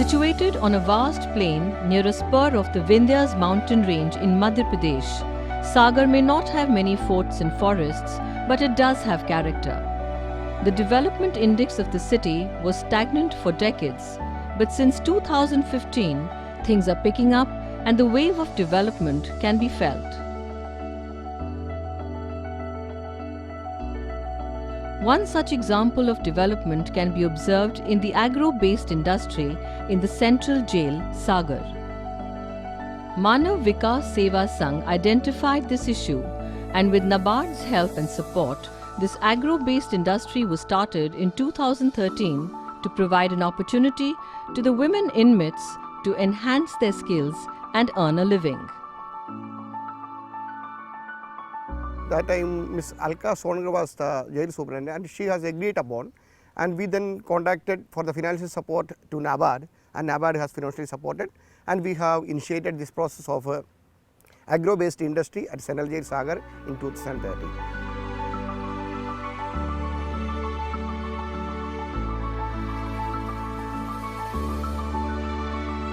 Situated on a vast plain near a spur of the Vindhyas mountain range in Madhya Pradesh, Sagar may not have many forts and forests, but it does have character. The development index of the city was stagnant for decades, but since 2015, things are picking up and the wave of development can be felt. One such example of development can be observed in the agro-based industry in the central jail, Sagar. Manav Vikas Seva Sangh identified this issue, and with NABARD's help and support, this agro-based industry was started in 2013 to provide an opportunity to the women inmates to enhance their skills and earn a living. That time Ms. Alka Sonagar was the jail superintendent, and she has agreed upon, and we then contacted for the financial support to NABARD, and NABARD has financially supported, and we have initiated this process of agro based industry at Central Jail Sagar in 2013.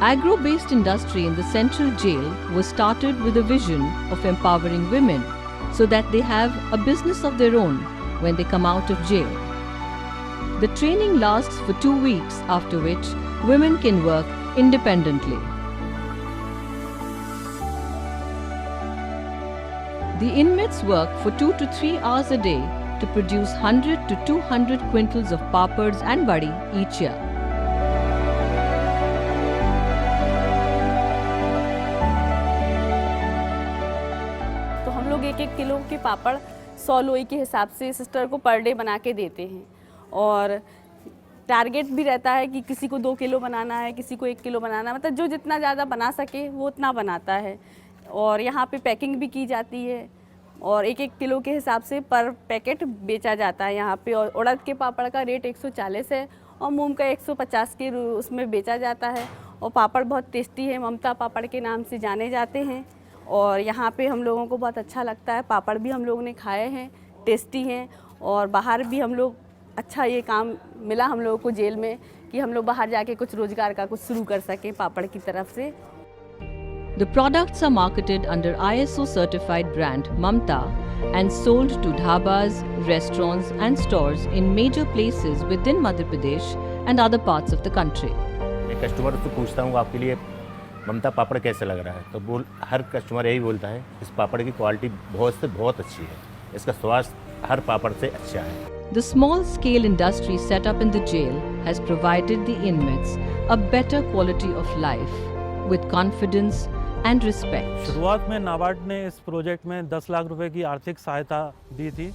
Agro-based industry in the central jail was started with a vision of empowering women so that they have a business of their own when they come out of jail. The training lasts for 2 weeks, after which women can work independently. The inmates work for 2 to 3 hours a day to produce 100 to 200 quintals of papads and badi each year. लोग 1-1 kilo के पापड़ 100 लोई के हिसाब से sister को per day बना के देते हैं, और टारगेट भी रहता है कि किसी को 2 किलो बनाना है, किसी को 1 किलो बनाना है, मतलब जो जितना ज़्यादा बना सके वो उतना बनाता है। और यहाँ पे पैकिंग भी की जाती है और 1-1 किलो के हिसाब से पर पैकेट बेचा जाता है यहाँ पे। और उड़द के पापड़ का रेट 140 है और मूंग का 150 के उसमें बेचा जाता है। और पापड़ बहुत टेस्टी है, ममता पापड़ के नाम से जाने जाते हैं, और यहाँ पे हम लोगों को बहुत अच्छा लगता है। पापड़ भी हम लोगों ने खाए हैं, टेस्टी हैं, और बाहर भी हम लोग अच्छा ये काम मिला हम लोगों को जेल में कि हम लोग बाहर जाके कुछ रोजगार का कुछ शुरू कर सकें पापड़ की तरफ से। The products are marketed under ISO certified brand Mamta and sold to dhabas, restaurants and stores in major places within Madhya Pradesh and other parts of the country. मैं कस्टमर से पूछता हूँ आपके लिए ममता पापड़ कैसे लग रहा है, तो हर कस्टमर यही बोलता है इस पापड़ की क्वालिटी बहुत से बहुत अच्छी है, इसका स्वाद हर पापड़ से अच्छा है। The small scale industry set up in the jail has provided the inmates a better quality of life with confidence and respect. शुरुआत में नाबार्ड ने इस प्रोजेक्ट में 10 लाख रुपए की आर्थिक सहायता दी थी।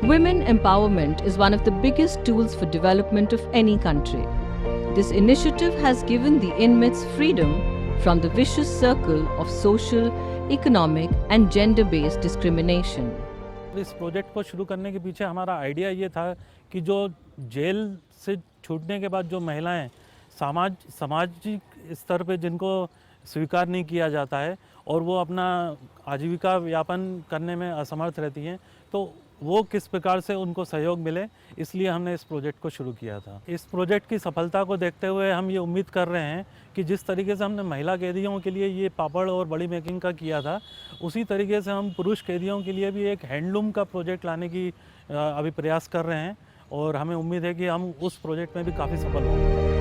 Women empowerment is one of the biggest tools for development of any country. This initiative has given the inmates freedom from the vicious circle of social, economic and gender-based discrimination. इस project को शुरू करने के पीछे हमारा idea ये था कि जो जेल से छूटने के बाद जो महिलाएं सामाजिक स्तर पे जिनको स्वीकार नहीं किया जाता है और वो अपना आजीविका व्यापन करने में असमर्थ रहती हैं, तो वो किस प्रकार से उनको सहयोग मिले, इसलिए हमने इस प्रोजेक्ट को शुरू किया था। इस प्रोजेक्ट की सफलता को देखते हुए हम ये उम्मीद कर रहे हैं कि जिस तरीके से हमने महिला कैदियों के लिए ये पापड़ और बड़ी मेकिंग का किया था, उसी तरीके से हम पुरुष कैदियों के लिए भी एक हैंडलूम का प्रोजेक्ट लाने की अभी प्रयास कर रहे हैं, और हमें उम्मीद है कि हम उस प्रोजेक्ट में भी काफ़ी सफल होंगे।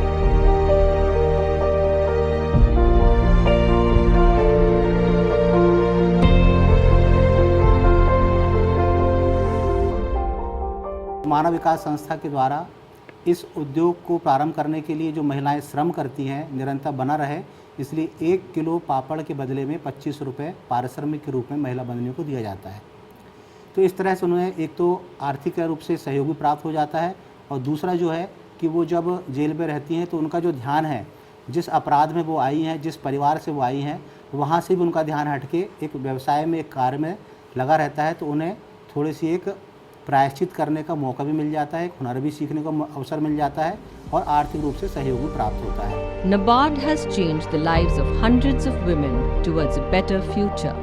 मानव विकास संस्था के द्वारा इस उद्योग को प्रारंभ करने के लिए जो महिलाएं श्रम करती हैं निरंतर बना रहे, इसलिए 1 किलो पापड़ के बदले में 25 रुपये पारिश्रमिक के रूप में महिला बंदियों को दिया जाता है। तो इस तरह से उन्हें एक तो आर्थिक रूप से सहयोग भी प्राप्त हो जाता है, और दूसरा जो है कि वो जब जेल में रहती हैं तो उनका जो ध्यान है, जिस अपराध में वो आई हैं, जिस परिवार से वो आई हैं, वहाँ से भी उनका ध्यान हट के एक व्यवसाय में, एक कार्य में लगा रहता है। तो उन्हें थोड़ी सी एक प्रायश्चित करने का मौका भी मिल जाता है, हुनर भी सीखने का अवसर मिल जाता है, और आर्थिक रूप से सहयोग भी प्राप्त होता है। NABARD has changed the lives of hundreds of women towards a better future.